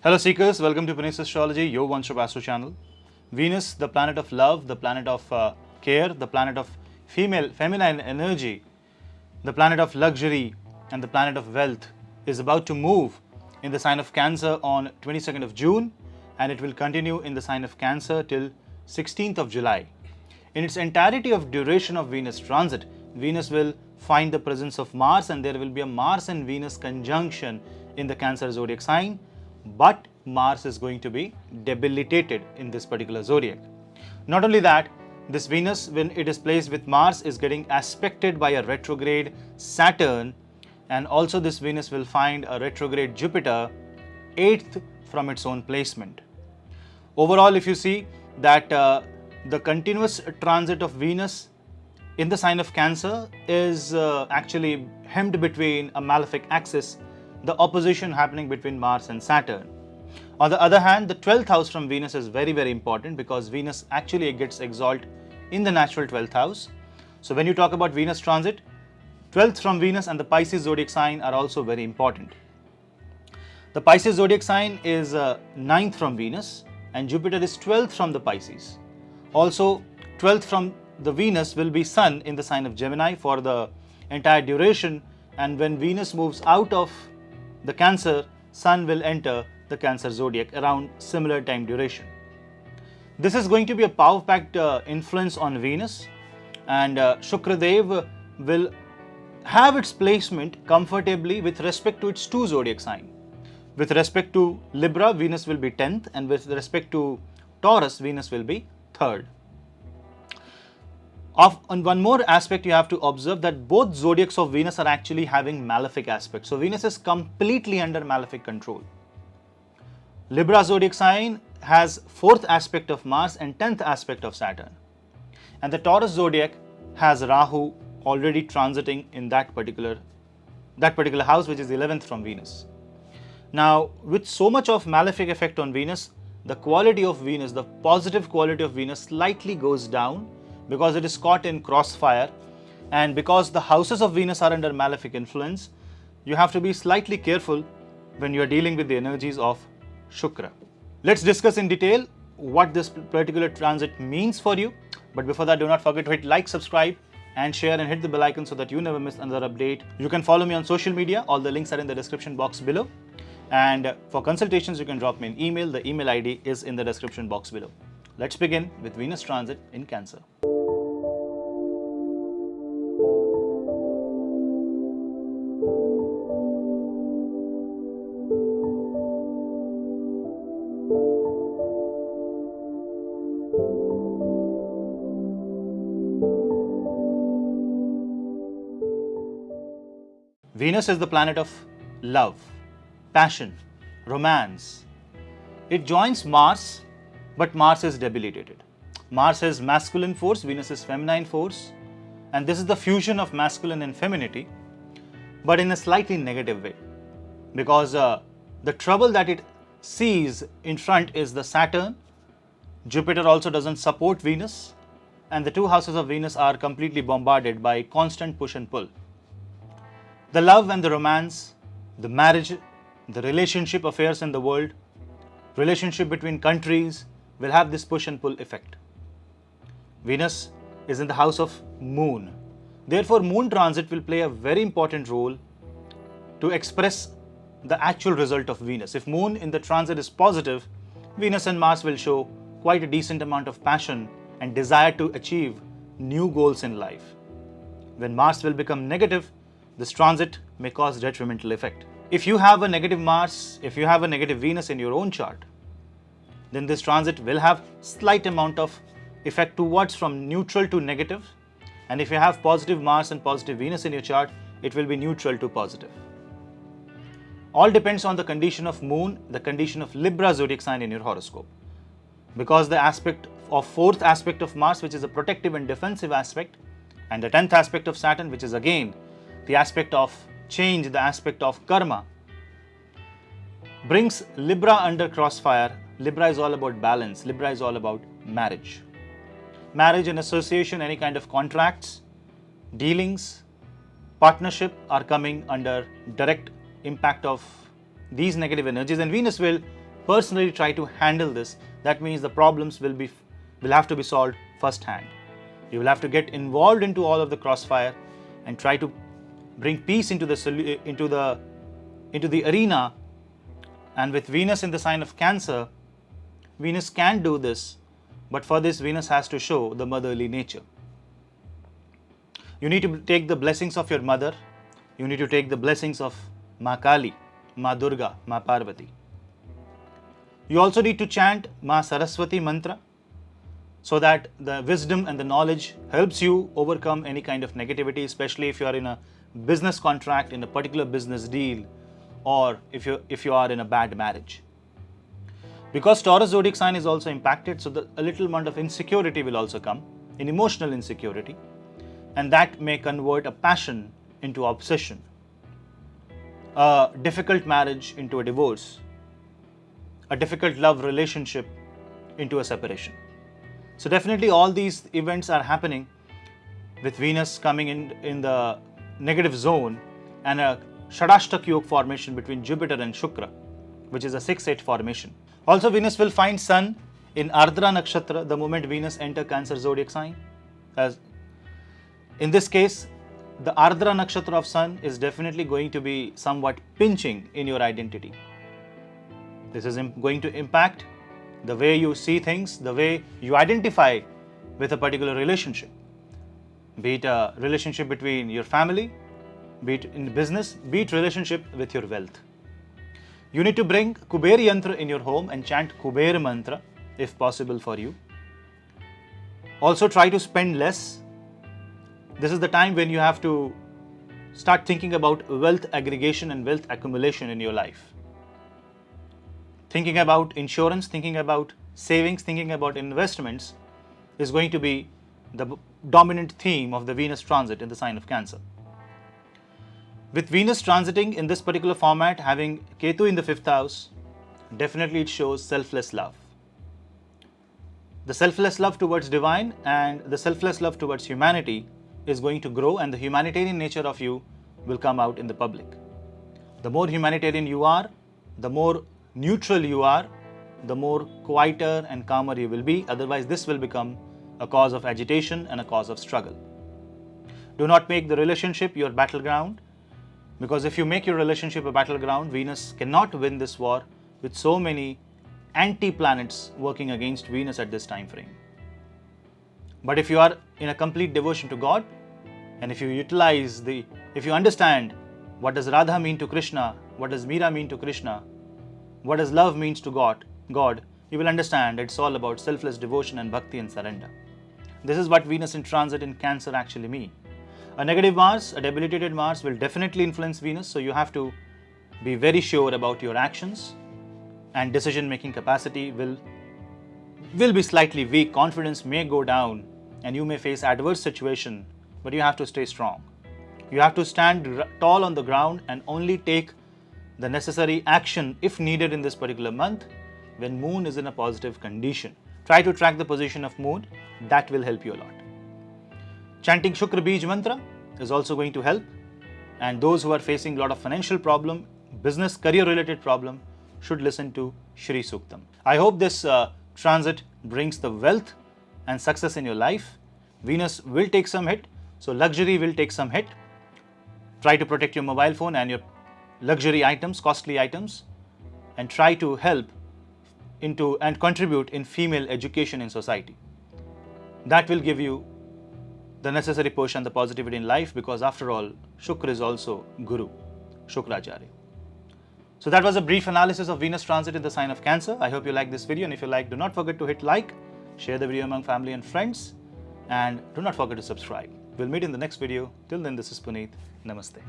Hello seekers, welcome to Pune's Astrology, your one-stop astro channel. Venus, the planet of love, the planet of care, the planet of feminine energy, the planet of luxury and the planet of wealth is about to move in the sign of Cancer on 22nd of June, and it will continue in the sign of Cancer till 16th of July. In its entirety of duration of Venus transit, Venus will find the presence of Mars, and there will be a Mars and Venus conjunction in the Cancer zodiac sign. But Mars is going to be debilitated in this particular zodiac. Not only that, this Venus, when it is placed with Mars, is getting aspected by a retrograde Saturn, and also this Venus will find a retrograde Jupiter 8th from its own placement. Overall, if you see that the continuous transit of Venus in the sign of Cancer is actually hemmed between a malefic axis, the opposition happening between Mars and Saturn. On the other hand, the 12th house from Venus is very, very important because Venus actually gets exalted in the natural 12th house. So when you talk about Venus transit, 12th from Venus and the Pisces zodiac sign are also very important. The Pisces zodiac sign is 9th from Venus and Jupiter is 12th from the Pisces. Also, 12th from the Venus will be Sun in the sign of Gemini for the entire duration, and when Venus moves out of the Cancer, Sun will enter the Cancer zodiac around similar time duration. This is going to be a power-packed influence on Venus, and Shukradev will have its placement comfortably with respect to its two zodiac sign. With respect to Libra, Venus will be 10th, and with respect to Taurus, Venus will be 3rd. On one more aspect, you have to observe that both zodiacs of Venus are actually having malefic aspects. So Venus is completely under malefic control. Libra zodiac sign has 4th aspect of Mars and 10th aspect of Saturn. And the Taurus zodiac has Rahu already transiting in that particular house, which is 11th from Venus. Now, with so much of malefic effect on Venus, the quality of Venus, the positive quality of Venus slightly goes down, because it is caught in crossfire, and because the houses of Venus are under malefic influence, you have to be slightly careful when you are dealing with the energies of Shukra. Let's discuss in detail what this particular transit means for you. But before that, do not forget to hit like, subscribe and share, and hit the bell icon so that you never miss another update. You can follow me on social media. All the links are in the description box below. And for consultations, you can drop me an email. The email ID is in the description box below. Let's begin with Venus transit in Cancer. Venus is the planet of love, passion, romance. It joins Mars, but Mars is debilitated. Mars is masculine force, Venus is feminine force, and this is the fusion of masculine and femininity, but in a slightly negative way, because the trouble that it sees in front is the Saturn. Jupiter also doesn't support Venus, and the two houses of Venus are completely bombarded by constant push and pull. The love and the romance, the marriage, the relationship affairs in the world, relationship between countries will have this push and pull effect. Venus is in the house of Moon. Therefore, Moon transit will play a very important role to express the actual result of Venus. If Moon in the transit is positive, Venus and Mars will show quite a decent amount of passion and desire to achieve new goals in life. When Mars will become negative, this transit may cause detrimental effect. If you have a negative Mars, if you have a negative Venus in your own chart, then this transit will have slight amount of effect towards from neutral to negative. And if you have positive Mars and positive Venus in your chart, it will be neutral to positive. All depends on the condition of Moon, the condition of Libra zodiac sign in your horoscope. Because the aspect of 4th aspect of Mars, which is a protective and defensive aspect, and the 10th aspect of Saturn, which is again the aspect of change, the aspect of karma, brings Libra under crossfire. Libra is all about balance. Libra is all about marriage. Marriage and association, any kind of contracts, dealings, partnership are coming under direct impact of these negative energies, and Venus will personally try to handle this. That means the problems will have to be solved firsthand. You will have to get involved into all of the crossfire and try to bring peace into the arena. And with Venus in the sign of Cancer, Venus can do this, but for this Venus has to show the motherly nature. You need to take the blessings of your mother. You need to take the blessings of Ma Kali, Ma Durga, Ma Parvati. You also need to chant Ma Saraswati mantra so that the wisdom and the knowledge helps you overcome any kind of negativity, especially if you are in a business contract, in a particular business deal, or if you are in a bad marriage. Because Taurus zodiac sign is also impacted, so a little amount of insecurity will also come, an emotional insecurity, and that may convert a passion into obsession, a difficult marriage into a divorce, a difficult love relationship into a separation. So definitely all these events are happening with Venus coming in the negative zone and a Shadashtak Yoga formation between Jupiter and Shukra, which is a 6-8 formation. Also, Venus will find Sun in Ardra Nakshatra the moment Venus enters Cancer zodiac sign. As in this case, the Ardra Nakshatra of Sun is definitely going to be somewhat pinching in your identity. This is going to impact the way you see things, the way you identify with a particular relationship. Be it a relationship between your family, be it in business, be it relationship with your wealth. You need to bring Kuber Yantra in your home and chant Kuber Mantra if possible for you. Also try to spend less. This is the time when you have to start thinking about wealth aggregation and wealth accumulation in your life. Thinking about insurance, thinking about savings, thinking about investments is going to be the dominant theme of the Venus transit in the sign of Cancer. With Venus transiting in this particular format, having Ketu in the 5th house, definitely it shows selfless love. The selfless love towards divine and the selfless love towards humanity is going to grow, and the humanitarian nature of you will come out in the public. The more humanitarian you are, the more neutral you are, the more quieter and calmer you will be. Otherwise, this will become a cause of agitation and a cause of struggle. Do not make the relationship your battleground, because if you make your relationship a battleground, Venus cannot win this war with so many anti-planets working against Venus at this time frame. But if you are in a complete devotion to God, and if you understand what does Radha mean to Krishna, what does Meera mean to Krishna, what does love means to God, you will understand it's all about selfless devotion and bhakti and surrender. This is what Venus in transit in Cancer actually mean. A negative Mars, a debilitated Mars will definitely influence Venus, so you have to be very sure about your actions, and decision-making capacity will be slightly weak. Confidence may go down and you may face adverse situation, but you have to stay strong. You have to stand tall on the ground and only take the necessary action if needed in this particular month when Moon is in a positive condition. Try to track the position of Moon, that will help you a lot. Chanting Shukra Bij mantra is also going to help, and those who are facing a lot of financial problem, business, career related problem should listen to Shri Suktam. I hope this transit brings the wealth and success in your life. Venus will take some hit, so luxury will take some hit. Try to protect your mobile phone and your luxury items, costly items, and try to help into and contribute in female education in society. That will give you the necessary push and the positivity in life, because after all, Shukra is also Guru, Shukracharya. So that was a brief analysis of Venus transit in the sign of Cancer. I hope you like this video, and if you like, do not forget to hit like, share the video among family and friends, and do not forget to subscribe. We'll meet in the next video. Till then, this is Puneet. Namaste.